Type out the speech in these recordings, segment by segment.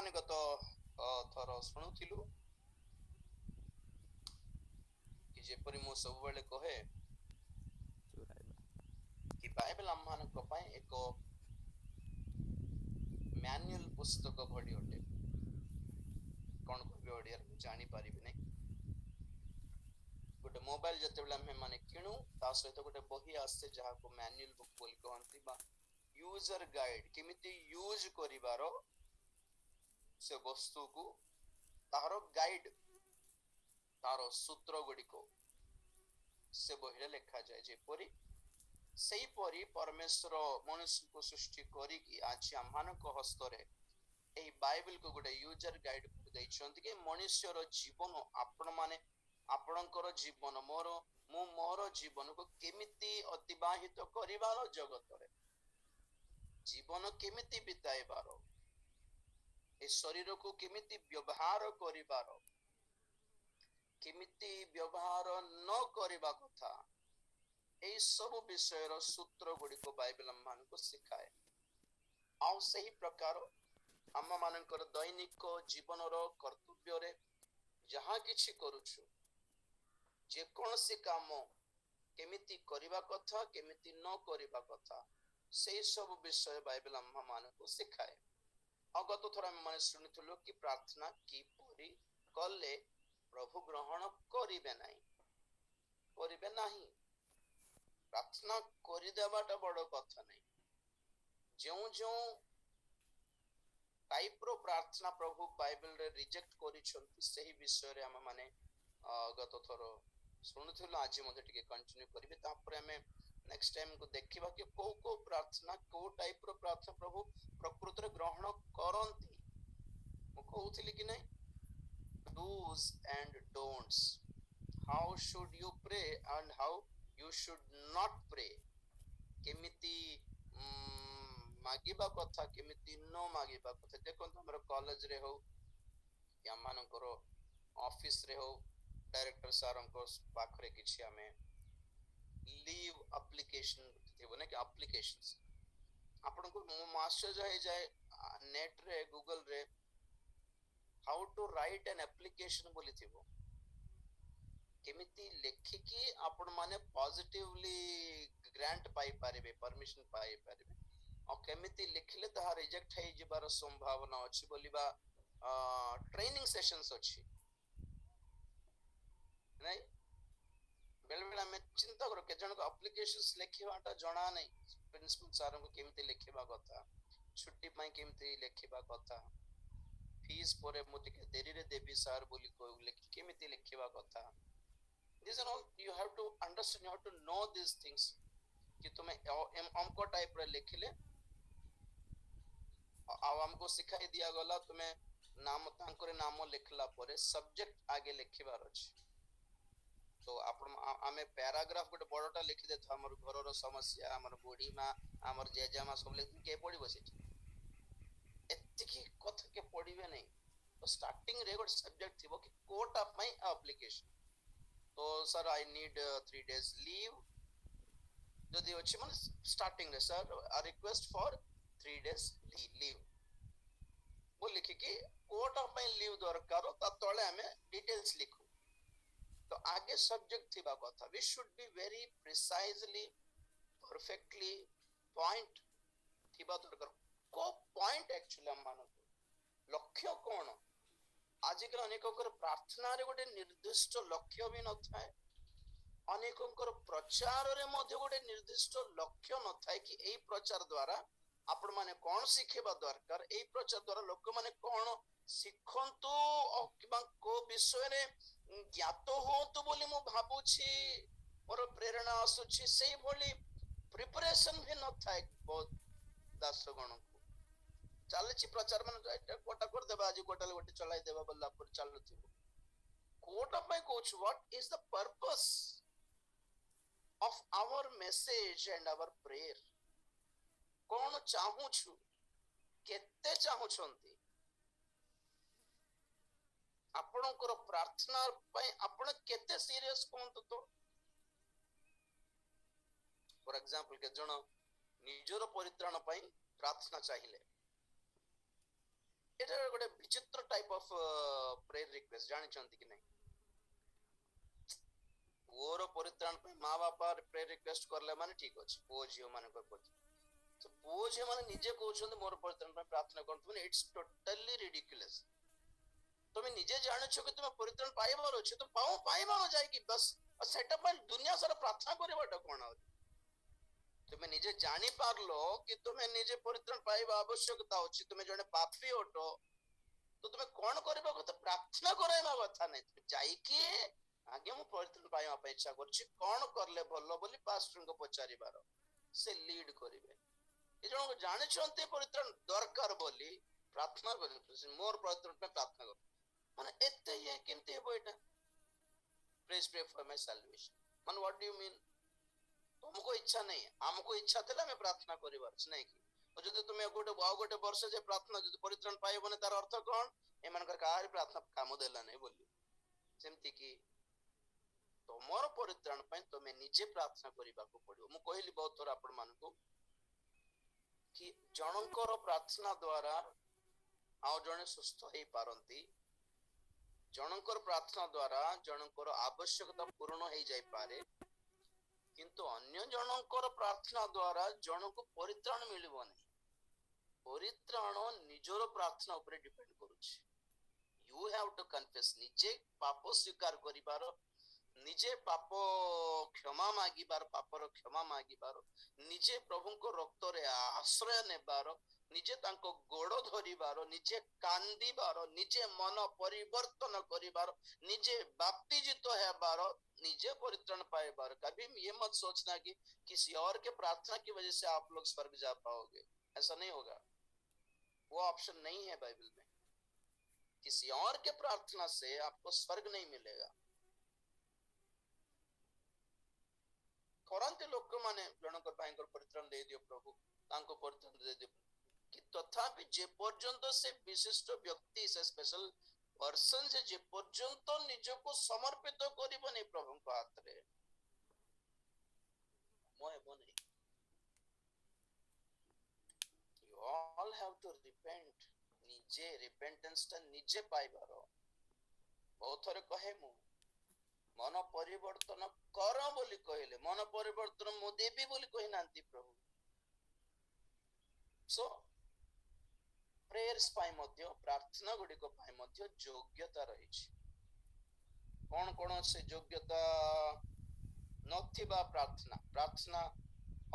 आम गत थर शुणुलु कि जेपरी मु सब बेले कहे कि बाइबल आम मान एक मैनुअल पुस्तक भली अटे कौन कहबे ओडिया जानी पारिबे नै गोटे मोबाइल जते बेला हम माने किणु ता सहित गोटे बही आसे जहा को मैनुअल बुक बोल कहंती बा यूजर गाइड किमिति यूज करिवारो से वस्तु को तारो गाइड तारो सूत्र गुडी को से बहिरे लिखा जाए जेपरी सही परी परमेश्वर मनुष्य को सृष्टि करी कि आज आमान को हस्तरे एही बाइबल को गोटे यूजर गाइड दैछंती कि मनुष्यर जीवन आपण माने आपणकर जीवन मोर जीवन को केमिति अतिबाहित करिवार जगत रे जीवन केमिति बिताइबार ए शरीर को केमिति व्यवहार करिवार केमिति व्यवहार न करिवा कथा ए सब विषय सूत्र गुडी को बाइबल मान को सिखाए आउ सही प्रकार आम मानकर दैनिक जीवन कर्तव्य रे जहाँ किछि करूछु जे कौन से काम केमिति करिवा कथा केमिति न करिवा कथा से सब विषय बाइबल आम मान को सिखाए अगत थोड़ा माने सुनिथुलो कि प्रार्थना की परी कले प्रभु ग्रहण करिवे नाही प्रार्थना करदेवाटा बड़ कथा नहीं जो जो टाइप रो प्रार्थना प्रभु बाइबल रे रिजेक्ट करिसंती सही विषय रे हम माने गत थर सुनुथुलो आज मते टिके कंटिन्यू करिवे तापर हमें नेक्स्ट टाइम को देखिबा कि को प्रार्थना को टाइप रो प्रार्थना प्रभु प्रकृति रे ग्रहण करंती मु कहउथिली कि नै do's and don'ts how should you pray and how you should not pray केमिति मागिबा कथा केमिति न मागिबा कथा देखो हमर कॉलेज रे हो या मानकर ऑफिस रे हो डायरेक्टर सर को पाखरे किछि हमें लीव एप्लीकेशन थेबो ने कि एप्लीकेशंस आपन को मास्टर जाय जाय नेट रे गूगल रे how to write an application बोली थेबो केमिति लेखिकी आपण माने पॉजिटिवली ग्रांट पाई पारिबे परमिशन पाई पारिबे और केमिति लिखले ताहा रिजेक्ट है जिबार संभावना अछि बोलिबा ट्रेनिंग सेशंस अछि नै बेल बेला में चिंता करो के जन को एप्लीकेशंस लिखिबाटा जणा नै प्रिंसिपल सर को केमिति लिखिबा कथा छुट्टी पई केमिति लिखिबा कथा फीस परे मोति के देरी रे देबी सर बोली को लिखि केमिति लिखिबा कथा these are all you have to understand you have to know these things कि तुम्हें हमको टाइप रे लिखले आ हमको सिखाई दिया गला तुम्हें नाम तांकर नाम लिखला परे सब्जेक्ट आगे लिखिबार अछि तो आपण आमे पैराग्राफ गोटे बड़टा लिखि देत हमर घर रो समस्या हमर बॉडी मा हमर जेजामा सब लिख के पड़ी बसे एतिकी कथा के पड़ीबे नै तो स्टार्टिंग रे गोटे सब्जेक्ट थिबो कि कोट ऑफ माय एप्लीकेशन तो sir I need 3 days leave जदि अछि मन स्टार्टिंग रे sir I request for 3 days leave वो लिखि कि कोट ऑफ माय लीव दरकार ता तळे हमें डिटेल्स लिखू तो आगे सब्जेक्ट थिबा कथा we should be very precisely perfectly point थिबा दरकार को पॉइंट एक्चुअली हम मानो लक्ष्य कोन आजिकल अनेककर प्रार्थना रे गोटे निर्दिष्ट लक्ष्य भी न थाए अनेककर प्रचार रे मध्ये गोटे निर्दिष्ट लक्ष्य न थाए कि एई प्रचार द्वारा आपण माने कोन सिखेबा दरकार एई प्रचार द्वारा लोक माने कोन सिखंतु किबा को विषय रे ज्ञात होतु बोली मु भाबुछि मोर प्रेरणा आसुछि सेही बोली प्रिपरेशन भी न थाए बहुत दासगण को चलछि प्रचार मन कोटा कर देबा आज कोटा गोटे चलाई देबा बल्ला पर चलछि कोटा पे कोच what is the purpose of our message and our prayer कोन चाहू छु केते चाहू छंती आपणकर प्रार्थना पई आपण केते सीरियस कोन तो फॉर एग्जांपल के जण निजर परित्राण पई प्रार्थना चाहिए एटा गोटे विचित्र टाइप ऑफ प्रेयर रिक्वेस्ट जानी चंती कि नहीं पुओर परित्राण पे माँ बापा प्रेयर रिक्वेस्ट करले माने ठीक अछि पुओ झियो माने को तो पुओ झियो माने निजे कहउछन मोर परित्राण पे प्रार्थना करतु माने इट्स टोटली रिडिकुलस तुम निजे जाने छो कि तुम परित्राण पाइबार अछि तो पाइबा जाय कि बस सेटअप में दुनिया सारा प्रार्थना करबाटा कोन आ तुम्हें निजे जानी पारलो कि तुम्हें निजे परित्राण पाइबा आवश्यकता अछि तुम्हें जने पापी होटो तो तुम्हें कोन करबा को तो प्रार्थना कराइबा कथा नै जाई कि आगे मु परित्राण पाइबा पे इच्छा करछि कोन करले भलो बोली पास्टर को पचारिबार से लीड करिवे ए जण जानि छन्ते परित्राण दरकार बोली प्रार्थना करि मोर परित्राण पे प्रार्थना कर माने एते ये केमते हेबो एटा praise pray for my salvation मान व्हाट डू यू मीन तुमको इच्छा नहीं हमको इच्छा थिला मैं प्रार्थना करिबार नै कि और जदि तुमे गोटे वर्ष जे प्रार्थना जदि परित्राण पाइबने तार अर्थ कोन ए मानकर कार प्रार्थना काम देला नै बोली सेमति कि तोमर परित्राण पय तुमे निजे प्रार्थना करिबा को पड़ियो मु कहली बहुत थोर आपण मान को कि जनकर प्रार्थना द्वारा आउ जने सुस्थ हे पारंती जनकर प्रार्थना द्वारा जनकर आवश्यकता पूर्ण हे जाय पारे किंतु अन्य जनकर प्रार्थना द्वारा जन को परित्राण मिलिबो नै परित्राण निजर प्रार्थना ऊपर डिपेंड करूछि यू हैव टू कन्फेस निजे पाप स्वीकार करिबार निजे पाप क्षमा मागिबार पापर क्षमा मागिबार निजे प्रभु को रक्त रे आश्रय नेबार निजे तांको गोड़ धरिबार निजे कांदीबार निजे मन परिवर्तन करिबार निजे बाप्तिजित हेबार निजे परित्राण पाएबार कभी ये मत सोचना कि किसी और के प्रार्थना की वजह से आप लोग स्वर्ग जा पाओगे ऐसा नहीं होगा वो ऑप्शन नहीं है बाइबल में किसी और के प्रार्थना से आपको स्वर्ग नहीं मिलेगा करंते लोक माने जनकर भाईकर परित्राण दे दियो प्रभु तांको परित्राण दे दियो कि तथापि जे पर्यंत से विशिष्ट व्यक्ति से स्पेशल पर्सन से जे पर्यंत निज को समर्पित करिबो नै प्रभु को हाथ रे मोय बने you all have to repent निजे रिपेंटेंस ता निजे पाइबारो बहुत थोरे कहे मु मन परिवर्तन कर बोली कहले मन परिवर्तन मु देबी बोली कहि नांती प्रभु सो प्रेयर्स पाई मध्य प्रार्थना गुडी को पाई मध्य योग्यता रही कौन कौन से योग्यता नथिबा प्रार्थना प्रार्थना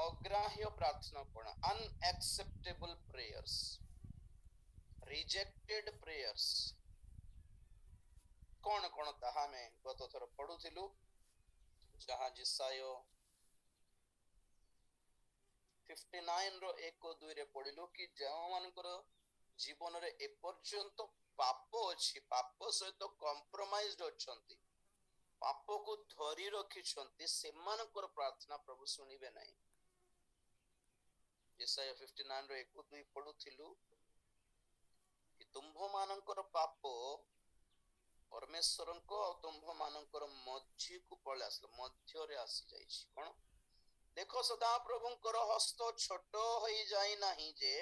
अग्राह्य प्रार्थना कोन अनएक्सेप्टेबल प्रेयर्स रिजेक्टेड प्रेयर्स कौन कौन ताहा में गत थर पढुथिलु जहां जिसायो 59 रो 1 को 2 रे पढिलु कि जो मानकर जीवन रे ए पर्यंत पाप अछि पाप सहित कॉम्प्रोमाइज्ड अछंती पाप को धरी रखी छंती सेमानकर प्रार्थना प्रभु सुनिबे नाही जिसायो 59 रो 1 को 2 पढुथिलु कि तुम्भ मानकर पाप परमेश्वर को तुम्भ मानकर मध्य को पळे आसलो मध्य रे आसी जाई छी कोन देखो सदा प्रभुंकर हस्त छोट होई जाई नाही जे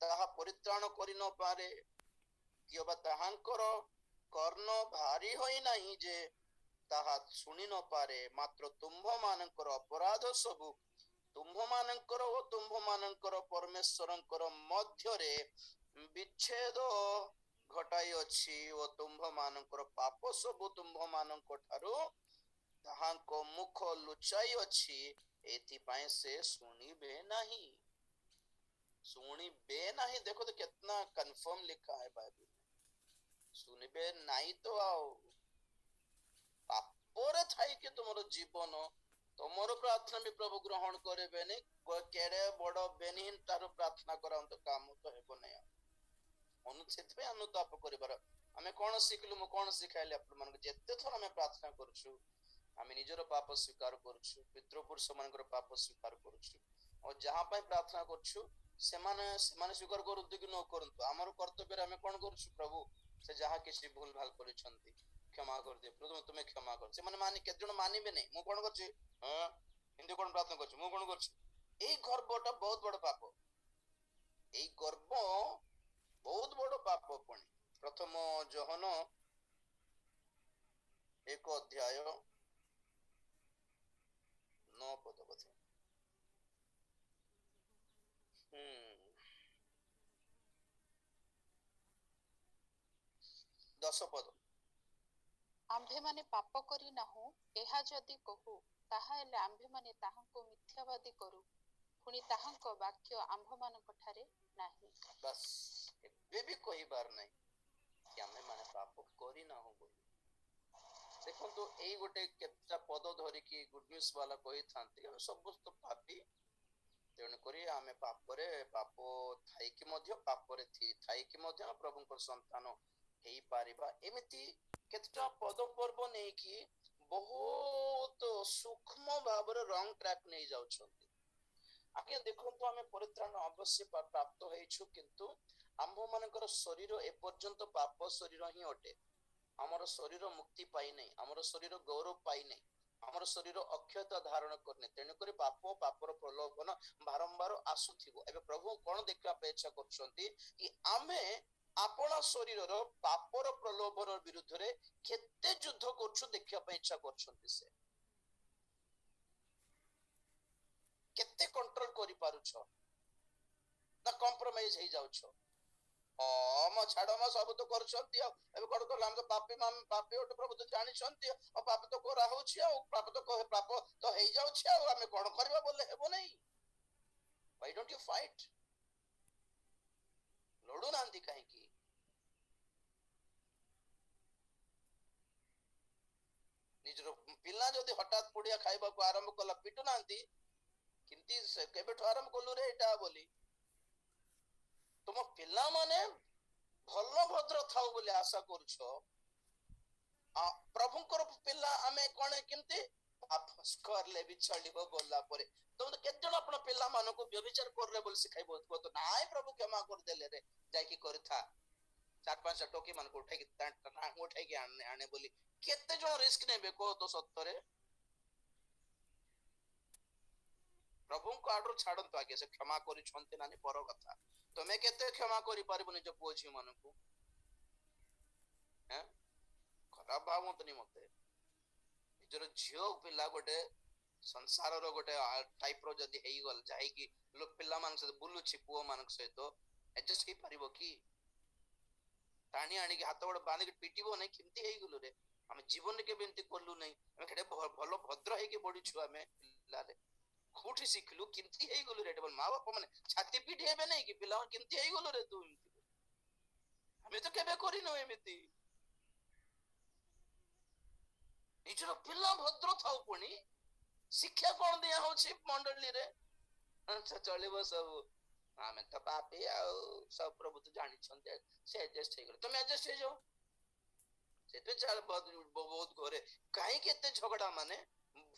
ताहा परित्राण करि न पारे किबा ताहांकर कर्ण भारी होई नाही जे ताहा सुनि न पारे मात्र तुम्भ मानकर अपराध सब तुम्भ मानकर ओ तुम्भ मानकर परमेश्वरंकर मध्य रे विच्छेद घटाई अछि ओ तुम्भ मानकर पाप सब तुम्भ मानक ठारो ताहांको मुख लुचाई अछि एथि पाए से सुनिबे नाही देखो तो कितना कंफर्म लिखा है बाइबल में सुनिबे नाही तो आओ पापोरे थाई के तुमरो जीवन तुमरो प्रार्थना भी प्रभु ग्रहण करेबे नै केड़े बड़ बेनिहिन तारो प्रार्थना करम तो काम तो हेबो नै अनुच्छेद पे अनुताप करिबार हमें कोन सिखलु म कोन सिखाइले आप मन जेते थोर हमें प्रार्थना करछु हमें निजरो पाप स्वीकार करछु पितृपुरुष मानकर पाप स्वीकार करछु और जहां पे प्रार्थना करछु से माने स्वीकार करु कि न करंतु हमर कर्तव्य हमें कोन करछु प्रभु से जहां किछि भूल भाल करिसंती क्षमा कर दे प्रभु तुम्हें क्षमा कर से माने माने के जण मानिबे नै मु कोन करछु हां हिंदी कोन प्रार्थना करछु मु कोन करछु एई गर्वटा बहुत बड़ पाप एई गर्व बहुत ପ୍ରଥମ ଯୋହନ 1 ଅଧ୍ୟାୟ 9 ପଦ ବୋଧେ 10 ପଦ। ଆମ୍ଭେମାନେ ପାପ କରି ନାହୁଁ ଏହା ଯଦି କହୁ ତାହାହେଲେ ଆମ୍ଭେମାନେ ତାହାଙ୍କୁ ମିଥ୍ୟାବାଦୀ କରୁ, ପୁଣି ତାହାଙ୍କ ବାକ୍ୟ ଆମ୍ଭମାନଙ୍କ ଠାରେ ନାହିଁ। ବାସ୍ ଏବେ ବି କହିବାର ନାହିଁ କି ଆମ୍ଭେମାନେ ପାପ କରି ନାହୁଁ ବୋଲି। ଦେଖନ୍ତୁ ଏଇ ଗୋଟେ କେତେଟା ପଦ ଧରିକି ଗୁଡ ନ୍ୟୁଜ ବାଲା କହିଥାନ୍ତି ଆମେ ସମସ୍ତ ପାପୀ, ତେଣୁକରି ଆମେ ପାପ ଥାଇକି ମଧ୍ୟ ପ୍ରଭୁଙ୍କର ସନ୍ତାନ ହେଇପାରିବା। ଏମିତି କେତେଟା ପଦ ପର୍ବ ନେଇକି ବହୁତ ସୂକ୍ଷ୍ମ ଭାବରେ ରଙ୍ଗ ଟ୍ରାକ୍ ନେଇ ଯାଉଛନ୍ତି। ଆଜ୍ଞା ଦେଖନ୍ତୁ ଆମେ ପରିତ୍ରାଣ ଅବଶ୍ୟ ପ୍ରାପ୍ତ ହେଇଛୁ, କିନ୍ତୁ ଆମ୍ଭ ମାନଙ୍କର ଶରୀର ଏପର୍ଯ୍ୟନ୍ତ ପାପ ଶରୀର ହିଁ ଅଟେ। ଆମର ଶରୀର ମୁକ୍ତି ପାଇନାହିଁ, ଆମର ଶରୀର ଗୌରବ ପାଇନାହିଁ, ଆମର ଶରୀର ଅକ୍ଷୟତା ଧାରଣ କରିନି। ତେଣୁକରି ପାପର ପ୍ରଲୋଭନ ବାରମ୍ବାର ଆସୁଥିବ। ଏବେ ପ୍ରଭୁ କଣ ଦେଖିବା ପାଇଁ ଇଚ୍ଛା କରୁଛନ୍ତି କି ଆମେ ଆପଣା ଶରୀରର ପାପର ପ୍ରଲୋଭନ ବିରୁଦ୍ଧରେ କେତେ ଯୁଦ୍ଧ କରୁଛୁ ଦେଖିବା ପାଇଁ ଇଚ୍ଛା କରୁଛନ୍ତି। ସେ କେତେ କଣ୍ଟ୍ରୋଲ କରିପାରୁଛ ନା କମ୍ପ୍ରମାଇଜ ହେଇଯାଉଛ? ଛାଡ ସବୁ ତ କରୁଛନ୍ତି, ଆଉ ଏବେ କଣ କଲ ଆମେ ତ ପାପୀ ଗୋଟେ ପ୍ରଭୁ ତ ଜାଣିଛନ୍ତି, ଆଉ ପାପ ତ କରା ହଉଛି, ଆଉ ପାପ ତ ହେଇଯାଉଛି, ଆଉ ଆମେ କଣ କରିବା ବୋଲେ ହେବ ନାହିଁ। Why don't you fight? ଲଢୁନାହାନ୍ତି କାହିଁକି? ନିଜର ପିଲା ଯଦି ହଠାତ୍ ପୁଡିଆ ଖାଇବାକୁ ଆରମ୍ଭ କଲା ପିଟୁନାହାନ୍ତି, କିନ୍ତୁ କେବେଠୁ ଆରମ୍ଭ କଲୁ ରେ ଏଇଟା ବୋଲି। ତୁମ ପିଲାମାନେ ଭଲ ଭଦ୍ର ଥାଉ ବୋଲି ଆଶା କରୁଛ। ପ୍ରଭୁଙ୍କର ପିଲା ଆମେ କଣ କେମିତି କରିଲେ ବି ଚଳିବ ଗଲା ପରେ। ତମେ କେତେ ଜଣ ଆପଣ ପିଲାମାନଙ୍କୁ ବ୍ୟଭିଚାର କରିଲେ ବୋଲି ଶିଖାଇବ? ନାଇଁ ପ୍ରଭୁ କ୍ଷମା କରିଦେଲେ ରେ, ଯାଇକି କରିଥା। 4-5 ଟୋକି ମାନଙ୍କୁ ଉଠେଇକି ଆଣେ ବୋଲି କେତେ ଜଣ ରିସ୍କ ନେବେ କହ ତ ସତରେ? ପ୍ରଭୁଙ୍କ ଆଡରୁ ଛାଡନ୍ତୁ ଆଜ୍ଞା, ସେ କ୍ଷମା କରିଛନ୍ତି ନା ପର କଥା। ତମେ କେତେ କ୍ଷମା କରିପାରିବ ନିଜ ପୁଅ ଝିଅ ମାନଙ୍କୁ? ଖରାପ ଭାବନ୍ତୁନି ମତେ। ନିଜର ଝିଅ ପିଲା ଗୋଟେ ସଂସାରର ଗୋଟେ ଟାଇପ ର ଯଦି ହେଇଗଲା, ଯାଇକି ପିଲାମାନଙ୍କ ସହିତ ବୁଲୁଛି, ପୁଅ ମାନଙ୍କ ସହିତ ଆଡଜଷ୍ଟ ହେଇପାରିବ କି? ଟାଣି ଆଣିକି ହାତ ଗୋଡ ବାନ୍ଧିକି ପିଟିବ ନାହିଁ, କେମିତି ହେଇଗଲୁ ରେ? ଆମେ ଜୀବନରେ କେବେ ଏମିତି କଲୁ ନାହିଁ। ଆମେ କେତେ ଭଲ ଭଦ୍ର ହେଇକି ବଢିଛୁ। ଆମେ ପିଲାରେ କୋଉଠି ଶିଖିଲୁ? କେମିତି ହେଇଗଲୁ ରେ? ମା ବାପା ମାନେ ଛାତି ପିଟି ହେବେ ନାଇଁ କି ପିଲା କେମିତି ହେଇଗଲୁ ରେ ତୁ? ଆମେ ତ କେବେ କରିନୁ ଏମିତି। ନିଜର ପିଲା ଭଦ୍ର ଥାଉ, ପୁଣି ଶିକ୍ଷା କଣ ଦିଆ ହଉଛି ମଣ୍ଡଳୀରେ? ଆଚ୍ଛା ଚଳିବ ସବୁ, ଆମେ ତ ପାପୀ ଆଉ ସବୁ ପ୍ରଭୁ ତ ଜାଣିଛନ୍ତି, ସେ ଆଡଜଷ୍ଟ ହେଇଗଲେ ତମେ ଆଡଜଷ୍ଟ ହେଇଯାଅ। ସେଥିପାଇଁ ବହୁତ ଘରେ କାହିଁକି ଏତେ ଝଗଡା? ମାନେ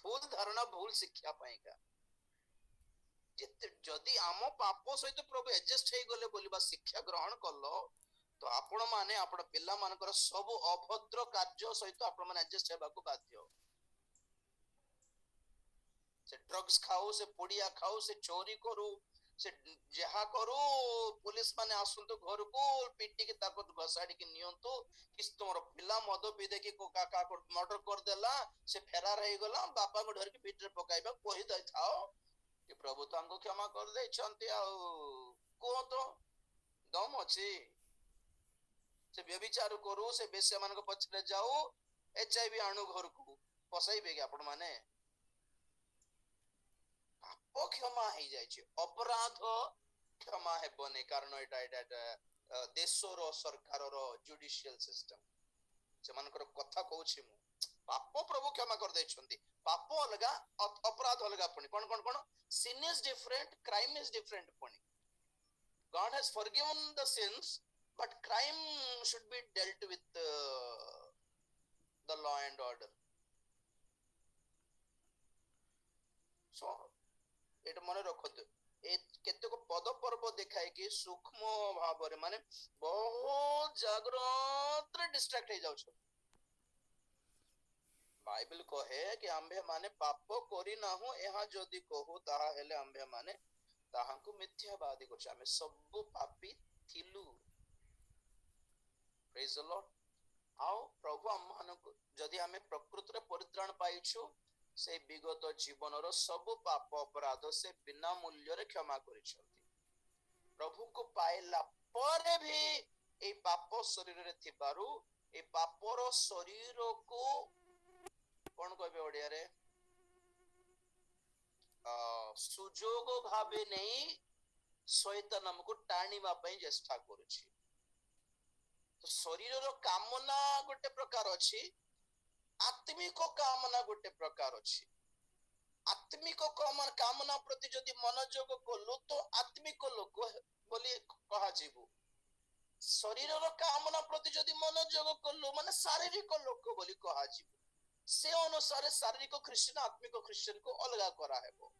ଭୁଲ ଧାରଣା, ଭୁଲ ଶିକ୍ଷା ପାଇଁକା। ଯଦି ଆମ ପାପ ସହିତ ପ୍ରଭୁ ଆଡଜଷ୍ଟ ହେଇଗଲେ ବୋଲି ବା ଶିକ୍ଷା ଗ୍ରହଣ କଲ, ତ ଆପଣ ମାନେ ଆପଣ ପିଲାମାନଙ୍କର ସବୁ ଅଭଦ୍ର କାର୍ଯ୍ୟ ସହିତ ଆପଣ ମାନେ ଆଡଜଷ୍ଟ ହେବାକୁ ବାଧ୍ୟ। ସେ ଡ୍ରଗ୍ସ ଖାଉ, ସେ ପୁଡିଆ ଖାଉ, ସେ ଚୋରି କରୁ, ସେ ଯାହା କରୁ, ପୁଲିସ ମାନେ ଆସନ୍ତୁ ଘରକୁ ପିଟିକି ତାକୁ ଘସାଡିକି ନିଅନ୍ତୁ। କି ତମର ପିଲା ମଦ ପିଇ ଦେଇକି କାହାକୁ ମର୍ଡର କରିଦେଲା, ସେ ଫେରାର ହେଇଗଲା, ବାପାଙ୍କୁ ଧରିକି ପିଠିରେ ପକାଇବା କହିଦେଇଥାଅ କି ପ୍ରଭୁ ତାଙ୍କୁ କ୍ଷମା କରିଦେଇଛନ୍ତି। ଆଉ କୁହ ତ ଦମ ଅଛି? ସେ ବ୍ୟଭିଚାର କରୁ, ସେ ବେଶ୍ୟା ମାନଙ୍କ ପଛରେ ଯାଉ, HIV ଆଣୁ ଘରକୁ, ପସାଇବେ କି ଆପଣ ମାନେ? ପାପ କ୍ଷମା ହେଇଯାଇଛି, ଅପରାଧ କ୍ଷମା ହେବନି, କାରଣ ଏଇଟା ଦେଶର ସରକାରର ଜୁଡିସିଆଲ ସିଷ୍ଟମ। ସେମାନଙ୍କର କଥା କହୁଛି ମୁଁ। ପାପ ପ୍ରଭୁ କ୍ଷମା କରିଦେଇଛନ୍ତି, ପାପ ଅଲଗା ଅପରାଧ ଅଲଗା। ପୁଣି କଣ sin is different, crime is different। ପୁଣି God has forgiven the sins, but crime should be dealt with the law and order. So ଏଇଟା ମନେ ରଖନ୍ତୁ। ଏ କେତେକ ପଦ ପର୍ବ ଦେଖାଇକି ସୂକ୍ଷ୍ମ ଭାବରେ, ମାନେ ବହୁତ ଜାଗ୍ରତରେ ଡିଷ୍ଟ୍ରାକ୍ଟ ହେଇଯାଉଛନ୍ତି। ବାଇବେଲ କହେ କି ଆମ୍ଭେ ମାନେ ପାପ କରିନାହୁଁ ଏହା ଯଦି କହୁ, ତାହା ହେଲେ ଆମ୍ଭେ ମାନେ ତାହାଙ୍କୁ ମିଥ୍ୟାବାଦୀ କରୁଛୁ। ଆମେ ସବୁ ପାପୀ ଥିଲୁ। Praise the Lord. आओ प्रभु हम मानक जदि हमें प्रकृति परित्राण पाइछु से विगत जीवन सब पाप अपराध से बिना मूल्य रे क्षमा करिसथि। प्रभु को पाइला परे भी ए पाप शरीर रे थिबारु ए पापर शरीर को कौन कहबे ओडिया रे सुजोग भावे नहीं शैतान हमको टाणीवा पई चेष्टा करूछि। तो शरीर रो कामना गोटे प्रकार अछि, आत्मिक कामना गोटे प्रकार अछि। आत्मिक कामना प्रति जदि मनोयोग कलु तो आत्मिक लोक बोली कहा जीवु। शरीर रो कामना प्रति जदि मनोयोग कलु माने शारीरिक लोक बोली कहा जीवु। से अनुसार शारीरिक ख्रिस्टियन आत्मिक ख्रिस्टियन को अलगा करा हेबो।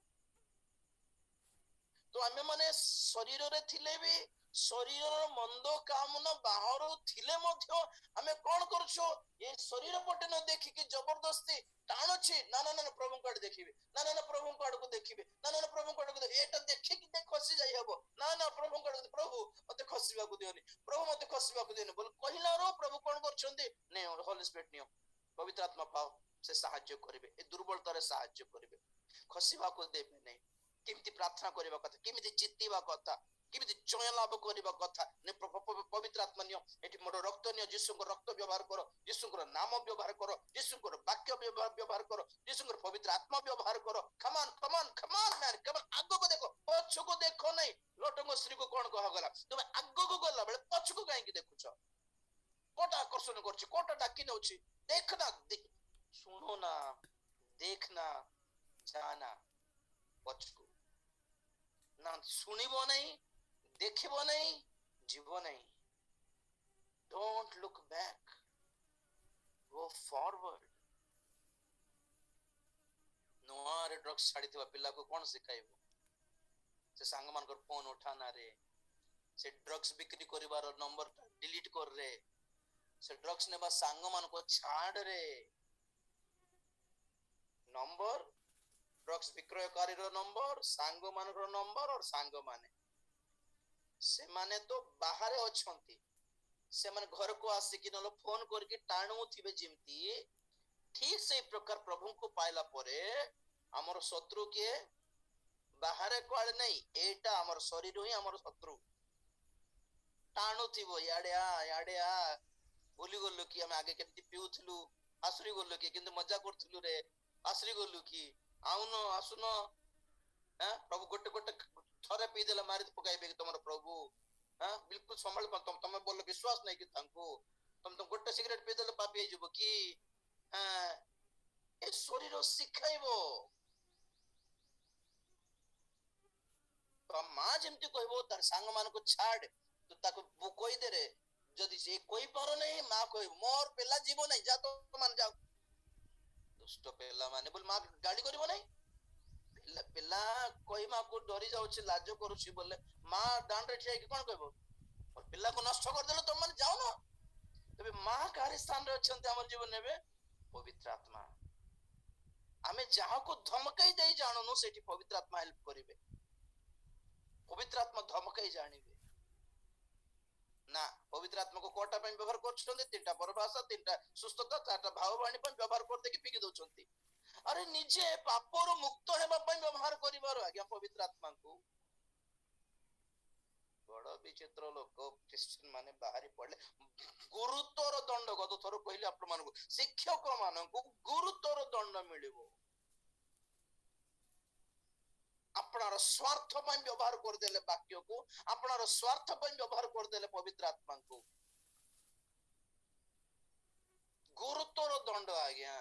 तो आमे माने शरीर रे थिले भी शरीर मंद कामना बाहर थिले मध्य आमे कोन करछो ये शरीर पटे न देखि कि जबरदस्ती टाणुछि ना ना ना प्रभु को देखिबे ना ना ना प्रभु को देखिबे ना ना ना प्रभु को एटा देखि कि खसी जाई हबो ना ना प्रभु को प्रभु मते खसीबा को दियोनी प्रभु मते खसीबा को दियोनी बोल कहिला रो प्रभु कोन करछन्ती ने होली स्पिरिट नियो पवित्र आत्मा पाओ से सहाय्य करिवे ए दुर्बलता रे सहाय्य करिवे खसीबा को देबे नै केमती प्रार्थना करिबा कथा केमती जितिबा कथा केमती जय लाभ करिबा कथा ने पवित्र आत्मा नियो एठी मोर रक्त नियो यीशु को रक्त व्यवहार करो यीशु को नाम व्यवहार करो यीशु को वाक्य व्यवहार करो यीशु को पवित्र आत्मा व्यवहार करो कम ऑन मैन कम आगो को देखो पछ को देखो नहीं लोटंग श्री को कोन कहा गला तुम आगो को गला बेले पछ को काहे की देखुछ कोटा आकर्षण करछि कोटा डाकी नउछि देखना सुनो ना देखना जाना पछ को ना सुनिबो नहीं देखिबो नहीं जीवो नहीं। Don't look back go forward. नुआरे ड्रग्स छाड़ीथिबा पिला को कोन सिखाइबो से सांग मानकर फोन उठाना रे से ड्रग्स बिक्री करिवार नंबर डिलीट कर रे से ड्रग्स नेबा सांग मान को छाड़ रे नंबर ड्रग्स विक्रयकारी रो नंबर सांग मान रो नंबर और सांग माने से माने तो बाहर अछंती से माने घर को आसी कि नलो फोन करके टाणु थिबे जिमती ठीक से प्रकार प्रभु को पाइला परे हमर शत्रु के बाहर कोड नहीं एटा हमर शरीर ही हमर शत्रु टाणु थिबो याडे आ बोली गल्लो कि हम आगे केति पिउथलु आसरी गल्लो कि किंतु मजा करथलु रे आसरी गल्लु कि आउनो आसुनो प्रभु गोटे गोटे थरे पी देला मारि पकाइबे कि तमरो प्रभु बिल्कुल संभाल तुम बोल विश्वास नहीं कि तांको तुम गोटे सिगरेट पी देले पापी जइबो कि ए शरीर सिखाइबो तो मां जेमति कहबो तार सांग मान को छाड़ तो ताको बुकोई दे रे जदि से कोई पारो नहीं मां कोई मोर पेला जीवो नहीं जा तो मान जाओ दुष्ट पेला माने बोल मां गाड़ी करबो नहीं पिला कोई मां को डरी जाउछि लाजो करूछि बोले मां दांड रे ठिया कि कोन कहबो और पिला को नष्ट कर देलो तुम माने जाओ ना तबे मां कार्य स्थान रे अछंती हमर जीवन नेबे पवित्र आत्मा हमें जहां को धमकाई देई जाननो सेठी पवित्र आत्मा हेल्प करिवे पवित्र आत्मा धमकाई जानिबे ना पवित्र आत्मा को कोटा पे व्यवहार करछन्ते तीनटा परभाषा तीनटा सुस्थता चारटा भाववाणी पे व्यवहार करते कि पिकी दोछन्ती अरे निजे पापर मुक्त हेबा पे व्यवहार करिवार आज्ञा पवित्र आत्मा को बड़ विचित्र लोक क्रिश्चियन माने बाहरी पड़ले गुरुतर दंड गत थरो कहले आप मान को शिक्षक मान को गुरुतर दंड मिलिबो अपनार स्वार्थ पे व्यवहार कर देले वाक्य को अपनार स्वार्थ पे व्यवहार कर देले पवित्र आत्मा को गुरुतर दंड आज्ञा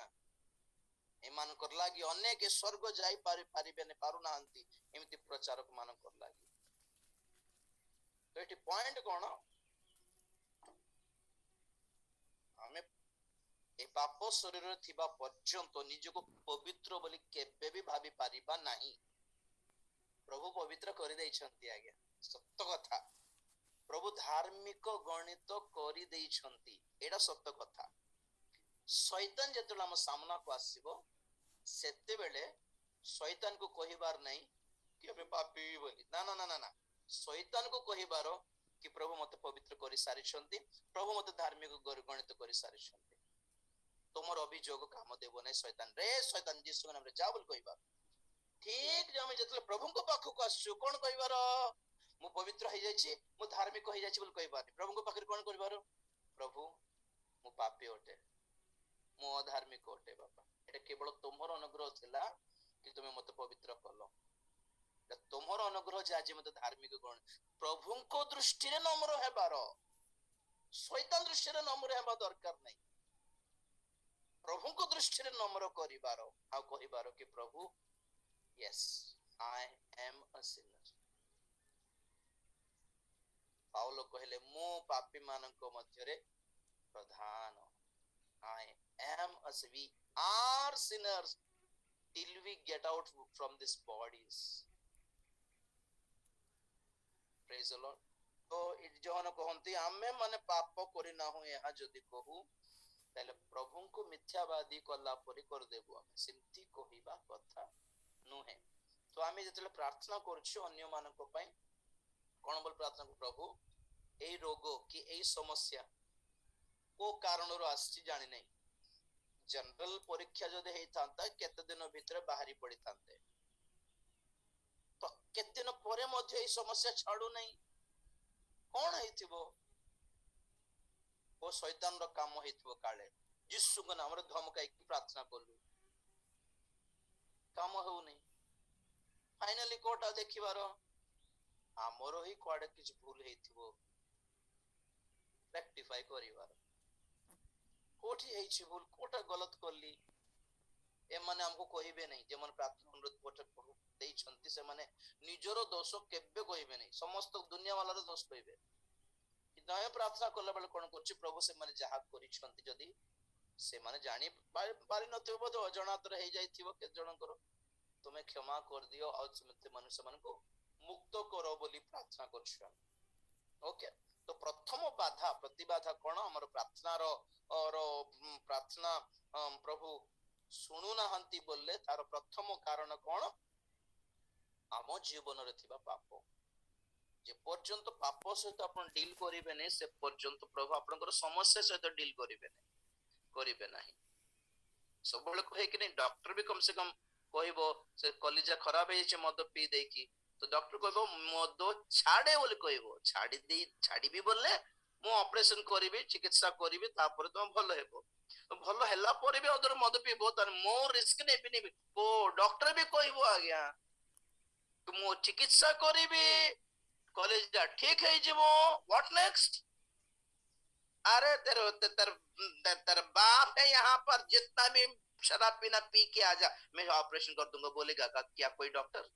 एमान कर लागी अनेक स्वर्ग जाई पारिबे ने पारु नांती एमिति प्रचारक मान कर लागी तो एटी पॉइंट कोन हमें ए पाप शरीर थिबा पर्यंत निजको पवित्र बोली केबे भी भाबी पारिबा नाही प्रभु पवित्र करि दैछंती आज्ञा सत्य कथा प्रभु धार्मिक गणित करि दैछंती एडा सत्य कथा शैतान जेतला हम सामना को आसीबो सेते बेले शैतान को कहिबार नहीं कि हमें पापी बोली ना ना ना ना ना शैतान को कहिबारो कि प्रभु मते पवित्र करि सारिछंती, प्रभु मते धार्मिक गणित करि सारिछंती, तुमर अभियोग काम देबो नै शैतान रे, शैतान यीशु नाम रे जा बोल कहबा। ठीक जे हम जतले प्रभु को पाखु को आसु कोन कहबार, मु पवित्र हो जाइछि, मु धार्मिक हो जाइछि बोल कहबार, प्रभु को पाखरे कोन करबार, प्रभु मु पापी होटे, मु अधार्मिक होटे बाबा, एटा केवल तुमर अनुग्रह थिला कि तुमे मते पवित्र कलो, तुमर अनुग्रह जे आज मते धार्मिक गण, प्रभु को दृष्टि रे नम्र हेबार, शैतान दृष्टि रे नम्र हेबा दरकार नै, प्रभु को दृष्टि रे नम्र करिबार आ कहिबार कि प्रभु yes I am a sinner. पाउलो कहले मु पापी मानक मध्य रे प्रधान, I am a we are sinners till we get out from these bodies, praise the Lord। तो जहन कहंती आमे माने पाप करि ना हो, यहा जदी कहू ताले प्रभु को मिथ्यावादी कला परि कर देबो, हम सिमती कहिबा कथा नुहे। तो आमे जतले प्रार्थना करछु अन्य मानक पई कोन बोल प्रार्थना को, प्रभु एई रोग कि एई समस्या को कारण रो आछि जानि नै, जनरल परीक्षा जदि हेई थांता केते दिन भितर बाहरी पड़ी थांते, तो केते दिन परे मध्ये एई समस्या छाडू नै, कोन हेइथिबो, ओ शैतान रो काम हेइथिबो काले, यीशु को नाम रे धमकाई की प्रार्थना करलु, काम हो नै, फाइनली कोटा देखिबार हमरो ही कोडे किछ भूल हेइथिबो, रेक्टिफाई करिवार कोठी हेइछि भूल, कोटा गलत करली, ए माने हमको कहिबे नै, जे मन प्रार्थना अनुरोध कोठा देई छंती से माने निजरो दोष केबे कहिबे नै, समस्त दुनिया वाला रो दोष कहिबे। किदाय प्रार्थना करला बेले कोन करछि, प्रभु से माने जहा करि छंती जदी से माने जानि पारि नथिबो, बोध अजणातर हेइ जाइथिबो के जनकर, तुमे क्षमा कर दियो और समस्त मनुष्य मन को मुक्त करो बोली प्रार्थना करछु। ओके, तो प्रथम बाधा प्रतिबाधा कोन, हमर प्रार्थना रो और प्रार्थना प्रभु सुनु नाहंती बोलले तार प्रथम कारण कोन, आम जीवन रे थिबा पाप, जे पर्यंत पाप सहित आपण डील करिवे नै से पर्यंत प्रभु आपनकर समस्या सहित डील करिवे नाही। सब बेले कहे कि नै, डॉक्टर भी कम से कम कहबो से कलिजा खराब हे छै मद पी दे की, तो डॉक्टर कहबो मद छाड़े बोली कहबो, छाड़ी भी बोलले मु ऑपरेशन करिवे, चिकित्सा करिवे, तापर तुम भलो हेबो, तो भलो हैला पर भी अदर मद पीबो तार मो रिस्क नेबी ओ डॉक्टर भी कहबो आज्ञा तो मो चिकित्सा करिवे, कॉलेज ठीक है जीवो, व्हाट नेक्स्ट, अरे तेरे तेरे बाप है यहाँ पर, जितना भी शराब पीना पी के आजा, मैं ऑपरेशन कर दूंगा, बोलेगा क्या कोई डॉक्टर?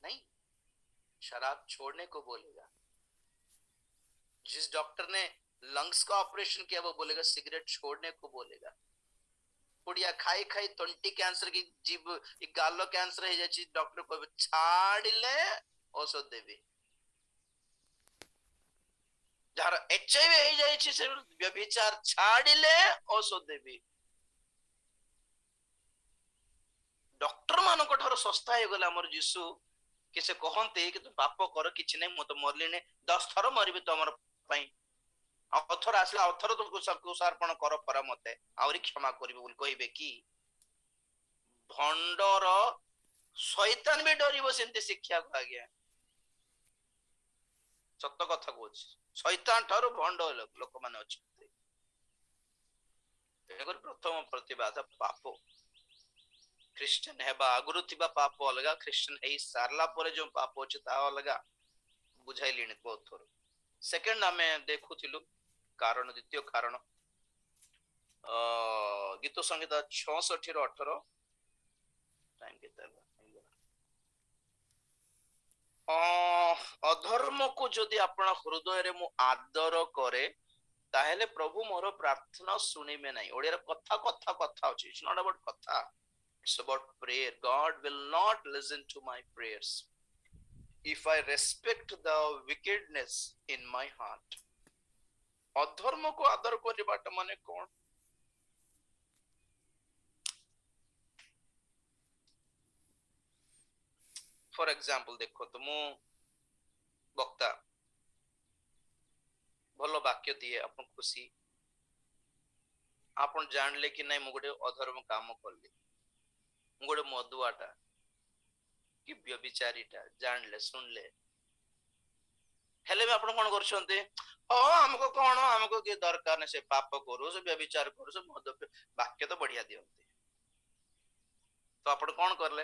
नहीं, शराब छोड़ने को बोलेगा। जिस डॉक्टर ने लंग्स का ऑपरेशन किया वो बोलेगा सिगरेट छोड़ने को बोलेगा। पुड़िया खाई खाई तंटी कैंसर की जीव गालो कैंसर है जाची, डॉक्टर को छाड़िले औषध देवी। जार एचआईवी है जाची से व्यभिचार छाड़िले औषध देवी। डॉक्टर मान को ठारो सस्ता हे गला हमर यीशु कि से कहंते कि तू पाप कर किछ नै, मो तो मरली नै, 10 थर मरबी तमर पई, अथर आसला अथर तो कुसार्पण कर पर मते आउरी क्षमा करबे बोल कहिबे कि भंडर शैतान भी डरिबो सेंते शिक्षा को आज्ञा, सत्य कथा कहछ, शैतान ठारो भंड लोक माने अछि। एकर प्रथम प्रतिबाधा पाप, क्रिश्चियन हेबा आगुरु थिबा पाप अलगा, क्रिश्चियन हेई सारला परे जो पाप अछि ता अलगा, बुझाई लेनी बहुत थोर। सेकंड हमें देखुथिलु कारण, द्वितीय कारण गीत संहिता 66 रो 18 टाइम केता अधर्म को जदि आपण हृदय रे मु आदर करे ताहेले प्रभु मोर प्रार्थना सुनिबे नै। ओडिया कथा कथा कथा अछि, इट्स नॉट अबाउट कथा, it's about prayer. God will not listen to my prayers if I respect the wickedness in my heart. अधर्म को आदर करबाटा माने कोन? फॉर एग्जांपल देखो तो मु वक्ता वाक्य दिए अपन खुशी आपण जानले कि नहीं मु गोटे अधर्म काम कली मु गोटे मदुआटा कि व्यभिचारीटा जानले सुनले हेले भी आपण कोन करछन्ते हमको कोन हमको के दरकार नै से पाप करू से व्यभिचार करू से मद वाक्य तो बढ़िया दियंते तो आपण कोन करले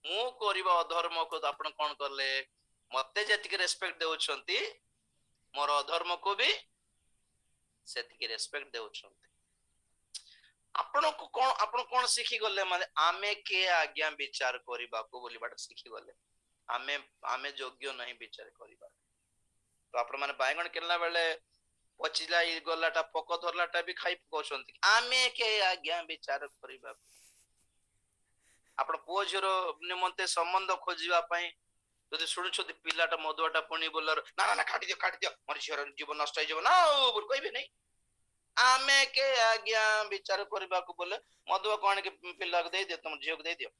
मु करिबा अधर्म को आपण कोन करले मते जेतिके रेस्पेक्ट देउछन्ती मोर अधर्म को भी सेतिके रेस्पेक्ट देउछन्ती आपण को कोन आपण कोन सिखि गले माने आमे के आज्ञा विचार करिबा को बोली बात सिखि गले आमे आमे योग्य नहीं विचार करिबा तो आपण माने बायगण केला बेले पचिला इ गलाटा पक धरलाटा भी खाइ पकोछन्ती आमे के आज्ञा विचार करिबा आपण पोजर निमंते संबंध खोजिबा पई जदि सुनुछथि पिलाटा मदुआटा पुनी बोलर ना ना ना काटी दियो मोर झियर जीवन नष्ट हो जीवन ना बोल कहबे नहीं आमे के आज्ञा विचार करबा को बोले मदुआ कोन के पिला को दे दियो तुम झियो को दे दियो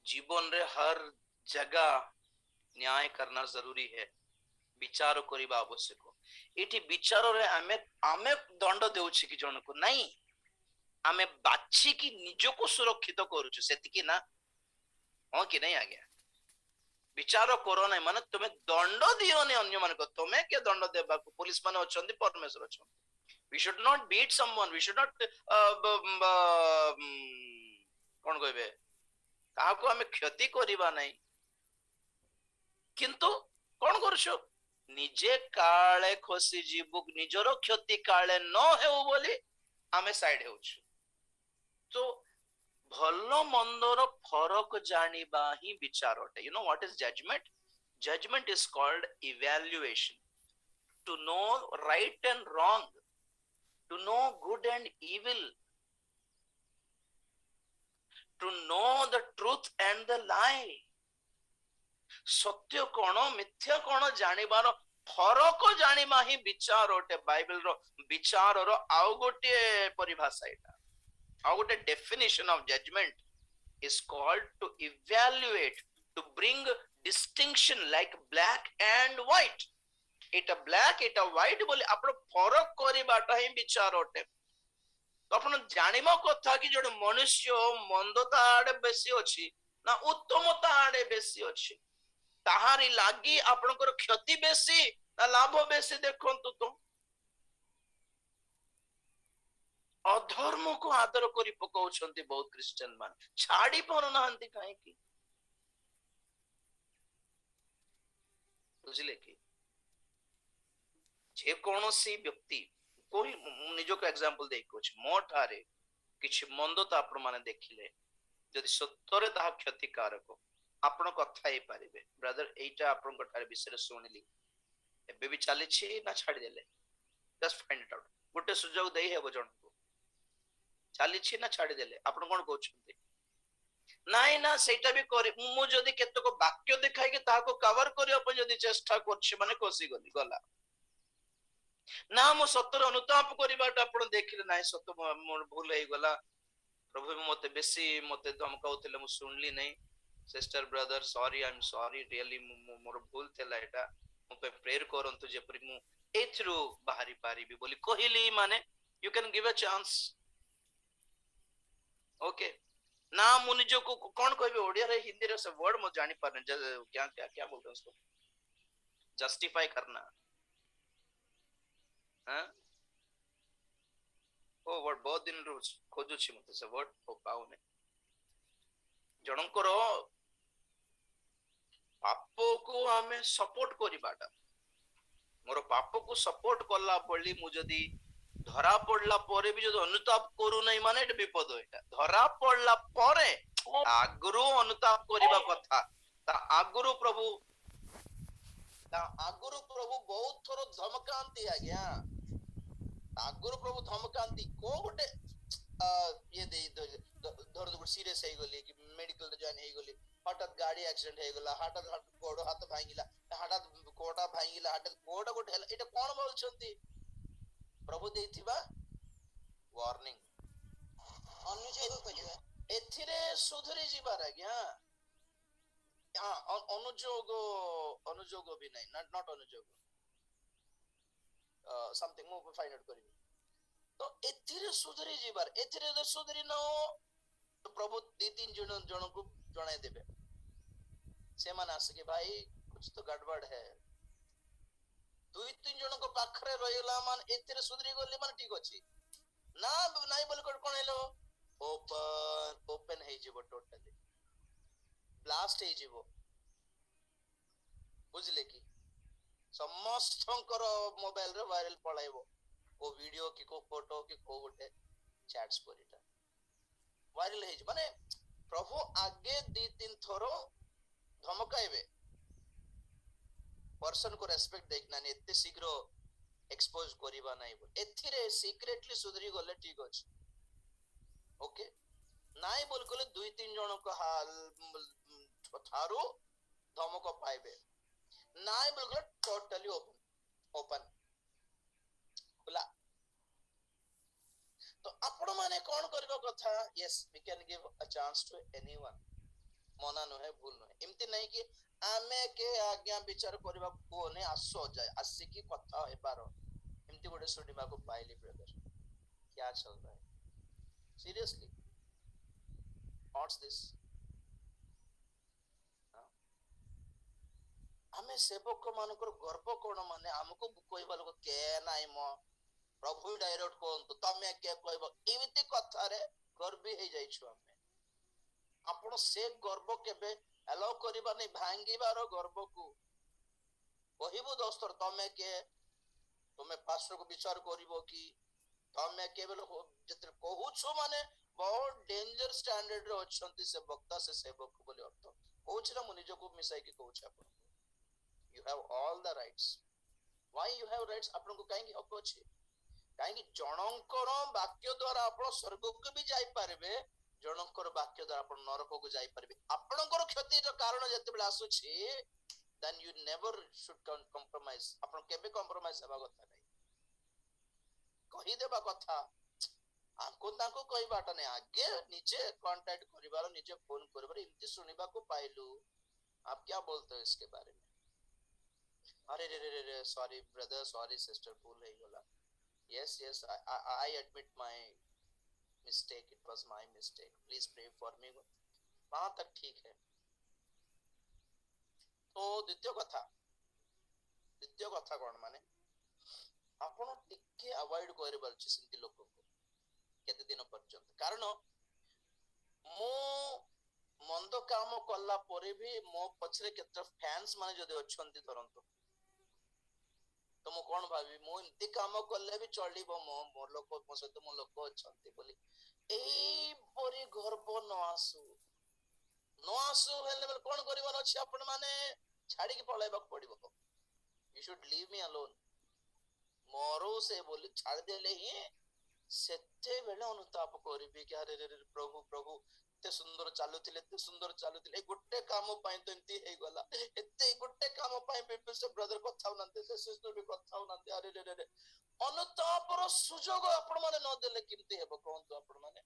जीवन रे हर जगह न्याय करना जरूरी है विचार करबा आवश्यक एठी विचार रे आमे दंड देउछि कि जन को नहीं आमे बाछि कि निज को सुरक्षित करूछु सेति कि ना हां कि नहीं आज्ञा विचार करो नहीं माने तुम्हें दंड दियो ने अन्य मान को तुम्हें के दंड देबा को पुलिस माने अछंती परमेश्वर अछंती we should not beat someone we should not कोन कहबे काहा को हमें क्षति करिबा नहीं किंतु कोन करछो निजे काळे खोसी जीवु निजरो क्षति काळे न हेउ बोली हमें साइड हेउछु तो भलो मंदर फरक जानिबा ही विचार होते you know what is judgement is called evaluation to know right and wrong to know good and evil to know the truth and the lie सत्य कोन मिथ्या कोन जानिबार फरक जानिबा ही विचार होते बाइबल रो विचार रो आउ गोटे परिभाषा एटा how the definition of judgment is called to evaluate to bring distinction like black and white eta black eta white बोले आपण फरक करिबाटा ही विचार होते तो आपण जानिबा कथा कि जड मनुष्य मंदता आडे बेसी अछि ना उत्तमता आडे बेसी अछि ताहारी लागी आपनकर क्षति बेसी ना लाभ बेसी देखंतु तो अधर्म को आदर करी पकाउछन्ती बहुत क्रिश्चियन मान छाड़ी पर नाहंती काहे की बुझले कि जे कोनोसी व्यक्ति कोई निजो को एग्जांपल दे कुछ मोठारे किछ मंदता आपण माने देखिले जदि सत्तरे ता क्षतिकारक आपण कथा हे पारिबे ब्रदर एटा आपण कठार विषय सुनिली एबे भी चली छी ना छाड़ी देले जस्ट फाइंड इट आउट गुटे सुजोग देई हेबो जण चली छी ना छाड़ी देले आपण कोन कहउछन्ते नाइ ना सेटा भी करे मु जदी केतको वाक्य देखाइ के ताको कवर करियो अपन जदी चेष्टा करछि माने कोसी गला ना मु सत्तर अनुताप करिबाटा आपण देखिले नाइ सत्य मोर भूल हे गला प्रभु मते बेसी मते धमकाउतले मु सुनली नै sister brother sorry I am sorry really मोर भूल थेला एटा मु पे प्रेयर करंतु जे परि मु एथ्रु बाहरी पारी भी बोली कहिली माने you can give a chance okay ना मु निजो को कौन कहबे ओडिया रे हिंदी रे से वर्ड मु जानि पारने क्या क्या क्या बोलते हैं उसको जस्टिफाई करना हां ओ वर्ड बहुत दिन रो खोजु छी मते से वर्ड ओ पाउने जणकर पाप को हमें सपोर्ट करिबाटा मोर पाप को सपोर्ट करला पड़ली मु जदी धरा पड़ला परे भी जो अनुताप करू नहीं माने एटा विपद एटा धरा पड़ला परे आगुरु अनुताप करिबा कथा ता आगुरु प्रभु बहुत थोर धमकांती आज्ञा आगुरु प्रभु धमकांती को गोटे ये दे धर सीरियस हे गली कि मेडिकल रे जॉइन हे गली हठात गाड़ी एक्सीडेंट हे गला हठात गोड़ हाथ भांगिला हठात कोटा भांगिला हठात कोटा गोटे हला एटा कोन बोलछंती प्रभु देथिबा वार्निंग अनुजोग करिबा एथिरे सुधरी जिबार आज्ञा अनुजोग भी नहीं नॉट अनुजोग समथिंग मु फाइंड आउट करिବି तो एथिरे सुधरी जिबार एथिरे जो सुधरी न तो प्रभु दी तीन जन को जणाई देबे से माने आसे कि भाई कुछ तो गड़बड़ है दुई तीन जन को पाखरे रहिला मान एथिरे सुधरी गली मान ठीक अछि ना नाही बोल कोन हेलो ओपन हे जिवो टोटली ब्लास्ट हे जिवो बुझले कि समस्तंकर मोबाइल रे वायरल पळाइबो को वीडियो की को फोटो की को गोटे चैट स्टोरीटा वायरल हे माने प्रभु आगे दी तीन थरो धमकाइबे पर्सन को रेस्पेक्ट देखना नहीं एते शीघ्र एक्सपोज करिबा नाही बोल एथिरे सीक्रेटली सुधरी गले ठीक अछि ओके नाई बोल गले दुई तीन जन को हाल थारू धमक पाइबे नाई बोल गले टोटली ओपन खुला तो आपण माने कोन करबो कथा yes we can give a chance to anyone मना न है भूल न एमती नहीं कि आमे के आज्ञा विचार करबा को ने आसो जाय आसी की कथा हेबारो एमती गोटे सुनिबा को पाइली ब्रदर क्या चल रहा है सीरियसली व्हाट्स दिस आमे सेवक मानकर गर्व कोन माने हमको कहबा लोग के नाही मो प्रभु डायरेक्ट कोन तमे के कहबो एमिति कथा रे गर्वी हे जाई छु आमे आपण से गर्व केबे अलाउ करिबा नै भांगीबार गर्व को कहिबो दोस्तर तमे के तमे पास्टर को विचार करिवो कि तमे केवल जत्र कहू छु माने बहुत डेंजर स्टैंडर्ड रे अछंती से वक्ता से सेवक बोली अर्थ कहू छी ना मु निज को मिसाई के कहू छी आपण you have all the rights why you have rights आपण को काहे हक अछि काहे कि जनकर वाक्य द्वारा आपण स्वर्ग को भी जाई पारबे जनकर वाक्य द्वारा आपण नरक को जाई पारबे आपणकर क्षति रो कारण जते बेला आसु छी then you never should compromise आपण केबे कॉम्प्रोमाइज हेबा कथा नै कहि देबा कथा आको ताको कहबाटा नै आगे नीचे कांटेक्ट करिवार नीचे फोन करिवार इम्ति सुनिबा को पाइलु आप क्या बोलते हो इसके बारे में अरे रे रे रे सॉरी ब्रदर सॉरी सिस्टर भूल हो गला yes yes I admit my mistake it was my mistake please pray for me वहां तक ठीक है तो द्वितीय कथा कोन माने आपण टिके अवॉइड करबार छी सिंती लोक को केते दिन पर्यंत कारण मो मंद काम कल्ला परे भी मो पछरे केते फैंस माने जदि अछंती धरंतो तो मो कोन भाबी मो इम्ति काम करले भी चलिबो मो लोक मो सहित मो लोक अछंती बोली एई परी गर्व न आसु हेले कोन करिवार अछि आपण माने छाडी के पळाइबा पड़िबो you should leave me alone मोरो से बोली छाड़ देले ही सेते बेले अनुताप करिबी कि अरे रे प्रभु प्रभु एते सुंदर चालुथिले गुट्टे काम पई तो एंती हे गला एते गुट्टे काम पई पेपर से ब्रदर कथाउ नते से सिस्टर भी कथाउ नते अरे रे रे अनुताप रो सुजोग आपण माने न देले किमती हेबो कोन आपण माने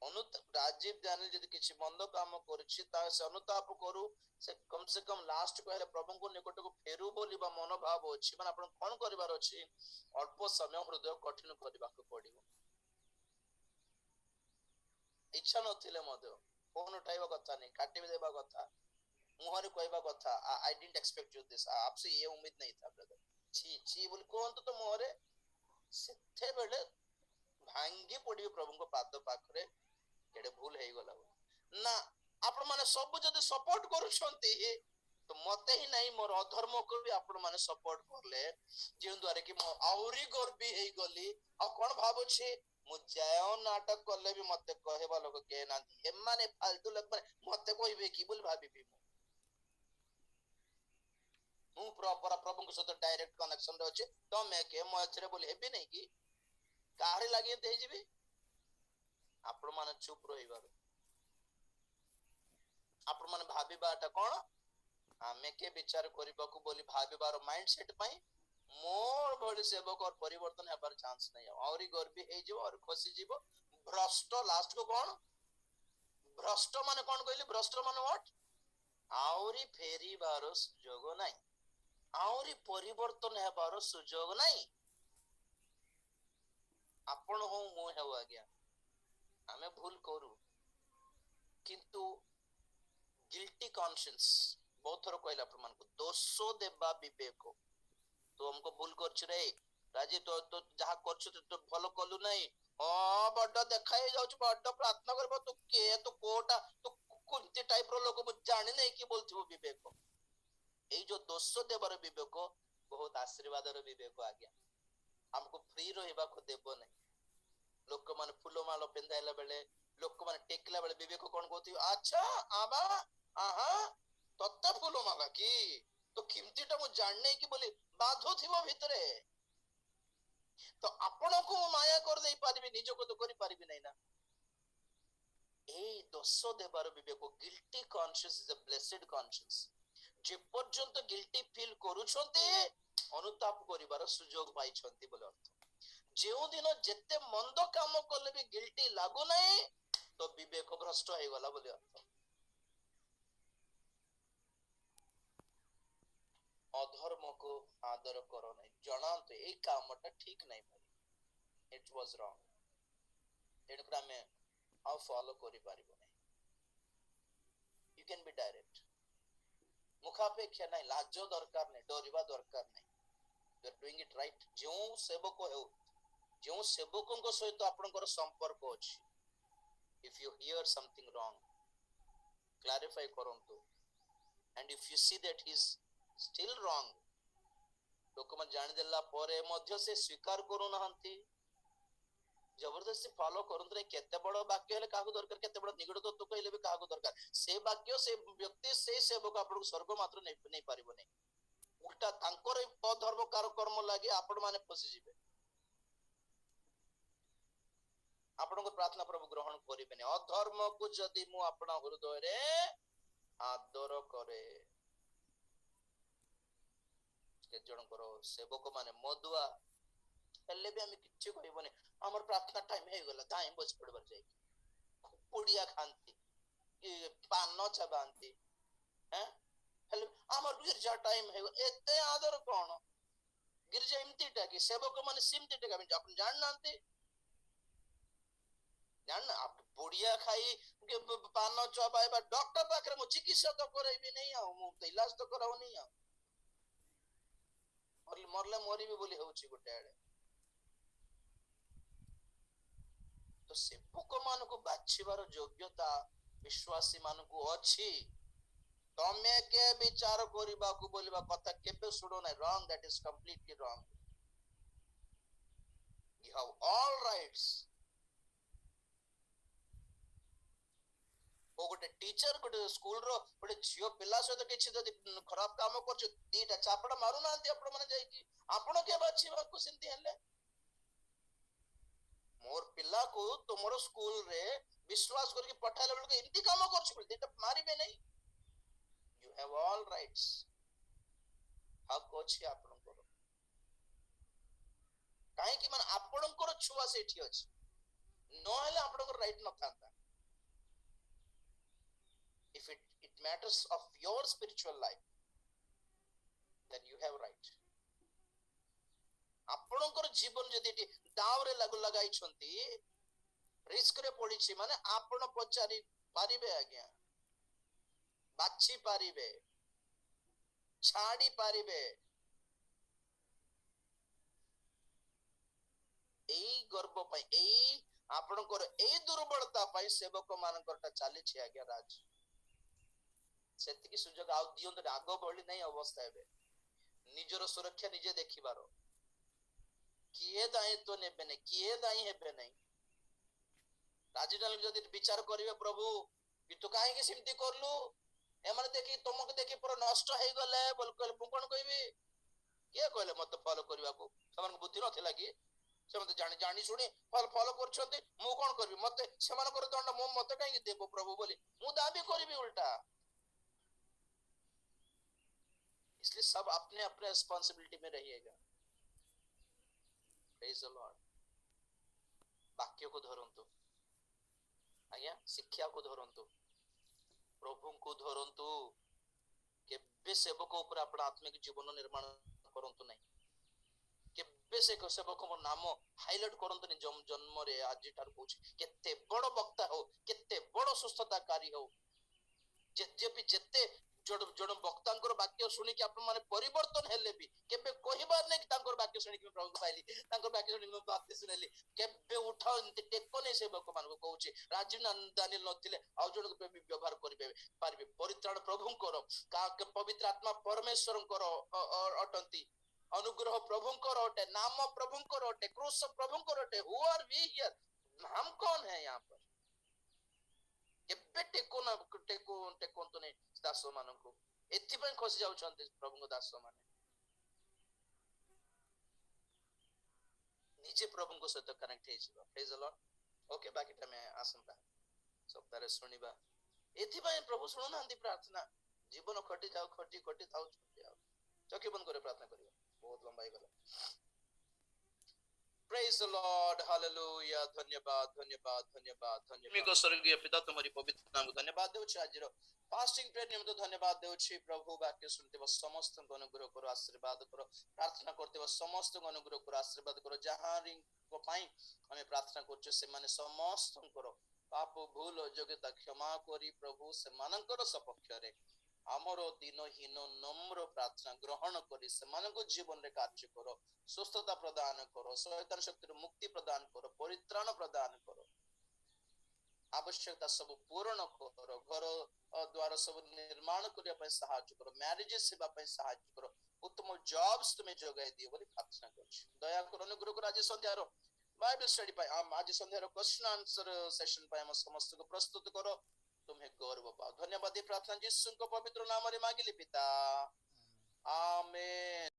अनुताप राजीव जाने जदि किछि मंद काम करछि ता से अनुताप करू से कम लास्ट कहले प्रभु को निकट को फेरु बोली बा मनोभाव अछि माने आपण कोन करिवार अछि अल्प समय हृदय कठिन करबा को पड़िबो इच्छा नथिले मध्य फोन उठाइबा कथा नहीं काटी देबा कथा मुहर कहबा कथा I didn't expect you this आपसे ये उम्मीद नहीं था ब्रदर छी बोल कोन तो मोहरे सेथे बेले भांगी पड़ी प्रभु को पाद पाखरे केडे भूल हे गला ना आपण माने सब जदी सपोर्ट करूछंती तो मते ही नहीं मोर अधर्म को भी आपण माने सपोर्ट करले जे द्वारा कि मो औरी गर्वी हे गली आ कोन भाबो छी मु जय नाटक करले भी मते कहबा लोग के ना ए माने फालतू लोग माने मते कहबे की बोल भाबी मु प्रॉपर प्रभु को साथ डायरेक्ट कनेक्शन रे अछि तो मैं के मछरे बोल हेबे नहीं कि काहे लागि ते जिबी आपण माने चुप रहिबार आपण माने भाबीबाटा कोन आमे के विचार करबा को बोली भाबीबार माइंडसेट पई मोर भली सेवक और परिवर्तन हेबार चांस नहीं औरी गर्वी हे जिवो और खुशी जिवो भ्रष्ट लास्ट को कोन भ्रष्ट माने कोन कहली भ्रष्ट माने व्हाट औरी फेरी बारो सुजोग नहीं आउरी परिवर्तन हेबार सुजोग नहीं आपण हो मु हेउ आज्ञा आमे भूल करू किंतु गिल्टी कॉन्शियस बहुत थोर कहला आपण मान को दोष देबा विवेक तो हमको भूल करछ रे राजी तो जहा करछ तो भलो कलु नहीं बड़ देखाई जाउछ बड़ प्रार्थना करबो तू के तो कोटा तो कुंती टाइप रो लोग मु जानि नहीं कि बोलथिबो विवेक एई जो दोष देबार विवेक बहुत आशीर्वाद रो विवेक आज्ञा हमको फ्री रहबा को देबो नहीं लोक माने फूलो माल पेंदाइला बेले लोक माने टेकला बेले विवेक कोन कहथि अच्छा आबा आहा तत्ता फूलो माला की तो किमतीटा मु जानने की बोली बाधो थिबो भितरे तो आपण को माया कर देई पारिबे निज को तो करि पारिबे नै ना ए दोष देबार विवेक guilty conscience is a blessed conscience जे पर्यंत गिल्टी फील करूछंती अनुताप करिवार सुजोग पाइछंती बोले अर्थ जेउ दिन जेते मंद काम कले भी गिल्टी लागु नहीं तो विवेक भ्रष्ट हो गला बोले अर्थ अधर्म को आदर करो नहीं जनाते ए कामटा ठीक नहीं भाई इट वाज रॉन्ग तेणुकर आमे आ फॉलो करि पारिबो नहीं यू कैन बी डायरेक्ट मुखापेक्षा नहीं लाजो दरकार नहीं डरिबा दरकार नहीं you are doing it right जो सेवक हो जो सेवकों को सहित आपनकर संपर्क अछि if you hear something wrong clarify करंतु and if you see that he is still wrong लोक मन जानि देला परे मध्य से स्वीकार करू नहंती जबरदस्ती फॉलो करंत रे केते बड़ वाक्य हेले काहू दरकार केते बड़ निगड़ तत्व कहले भी काहू दरकार से वाक्य से व्यक्ति से सेवक आपन स्वर्ग मात्र नहीं पारिबो नहीं उल्टा तांकर अधर्म कर्म लागि आपण माने फसी जिवे आपण को प्रार्थना प्रभु ग्रहण करिबेनी अधर्म को जदि मु आपण हृदय रे आदर करे के जण करो सेवक माने मदुआ हेले भी हम किछि करिबोनी हमर प्रार्थना टाइम हे गेला ताई बस पड़बर जाई पुड़िया खांती कि पान चबांती हैं हेले हमर गिरजा टाइम हे एते आदर कोन गिरजा इमतीटा कि सेवक माने सिमतीटा कि अपन जान नांती जान आप पुड़िया खाई के पान चबाई बा डॉक्टर पाखरे मु चिकित्सा तो करैबी नहीं आ मु तो इलाज तो कराउ नहीं आ मरले मरी भी बोली होउची गोटे आड़े तो सेवक मान को बाछिबार योग्यता विश्वासी मान को अछि तमे के विचार करिबा को बोलिबा कथा केबे सुडो नै wrong that is completely wrong you have all rights ओ गोटे टीचर गोटे स्कूल रो गोटे जियो पिला सहित किछि जदि खराब काम करछ दीटा चापड़ा मारू नांती आपण माने जाई कि आपण के बाछिबा को सिंती हेले मोर पिला को तुमरो स्कूल रे विश्वास करके पठाले बेल के इनती काम करछ बोल दीटा मारिबे नहीं यू हैव ऑल राइट्स हक अछि आपण को काहे कि मन आपण को छुआ सेठी अछि न हेले आपण को राइट न थांता if it matters of your spiritual life then you have right आपणकर जीवन जदि दाव रे लागू लगाई छंती रिस्क रे पड़ी छी माने आपण पचारी पारिबे आज्ञा बाछि पारिबे छाड़ी पारिबे एई गर्व पई एई आपणकर एई दुर्बलता पई सेवक मानकरटा चाली छी आज्ञा राज सेतिकी सुजोग आ दियंत आगो बळी नहीं अवस्था हेबे निजर सुरक्षा निजे देखिबारो किए दायित्व नेबे नहीं किए दायी हेबे नहीं राजीनाल जदि विचार करिवे प्रभु कि तू काहे के सिमती करलु एमाने देखि तुमको देखि पूरा नष्ट हे गले बोल कोन कहबी के कहले मत फॉलो करबा को समान बुद्धि नथिला कि से मते जानी सुनी फॉलो करछंती मु कोन करबी मते समान कर दंड मु मते काहे देबो प्रभु बोली मु दाबी करबी उल्टा इसलिए सब अपने अपने रिस्पांसिबिलिटी में रहिएगा प्रेज द लॉर्ड वाक्य को धरंतु आज्ञा शिक्षा को धरंतु प्रभु को धरंतु केबे सेवक ऊपर आपण आत्मिक जीवन निर्माण करंतु नहीं केबे से सेवक मो नाम हाइलाइट करंतु नहीं जन्म रे आज ठार कहूछ केते बड़ वक्ता हो केते बड़ सुस्थताकारी हो जेते जेते जण वक्तांकर वाक्य सुनिक आपण माने परिवर्तन हेले भी केबे कहिबार नै तांकर वाक्य सुनिक मैं प्रभु पाइली तांकर वाक्य सुनिक मैं बात सुनेली केबे उठाओ एंती टेको नै सेवक मान को कहूची राजीव दानियल नथिले आ जण को भी व्यवहार करिबे पारबे परित्राण प्रभुंकर का पवित्र आत्मा परमेश्वरंकर अटंती अनुग्रह प्रभुंकर अटे नाम प्रभुंकर अटे क्रूस प्रभुंकर अटे हु आर वी हियर हम कौन है यहाँ पर केबे टेको ना टेको टेको तो नहीं दास मान को एथि पय खसी जाउछन्ते प्रभु को दास माने निजे प्रभु को सहित कनेक्ट हे जिवो प्रेज द लॉर्ड ओके बाकी टाइम आसंता सप्ताह रे सुनिबा एथि पय प्रभु सुनो नांदी प्रार्थना जीवन खटी जाओ खटी खटी थाउ छुटी आओ चौकी बंद करे प्रार्थना करियो बहुत लंबा ही गला Praise the Lord, hallelujah, धन्यवाद धन्यवाद धन्यवाद धन्यवाद को स्वर्गीय पिता तुम्हारी पवित्र नाम को धन्यवाद देउछि आज रो फास्टिंग प्रेयर निमित्त धन्यवाद देउछि प्रभु वाक्य सुनते समस्त को अनुग्रह करो आशीर्वाद करो प्रार्थना करते समस्त को अनुग्रह करो आशीर्वाद करो जहां को पाई हमें प्रार्थना करछे से माने समस्त करो पाप भूल योग्यता क्षमा करी प्रभु से मानकर सपक्ष रे आमरो दिनहीन नम्र प्रार्थना ग्रहण करी से जीवन रे कार्य करो सुस्थता प्रदान करो शैतान शक्ति मुक्ति प्रदान करो परित्राण प्रदान करो आवश्यकता सब पूर्ण करो घर द्वार सब निर्माण करने पे सहायता करो मैरिज सेवा पे सहायता करो उत्तम जॉब्स तुम्हें जोगाई दियो बोली प्रार्थना करूँ दया करो अनुग्रह करो आज संध्या रो बाइबल स्टडी पे हम आज संध्या रो क्वेश्चन आंसर सेशन पे हम समस्त को प्रस्तुत करो तुम्हें गौरव पाओ धन्यवाद प्रार्थना यीशु को पवित्र नाम रे मांगिली पिता आमीन।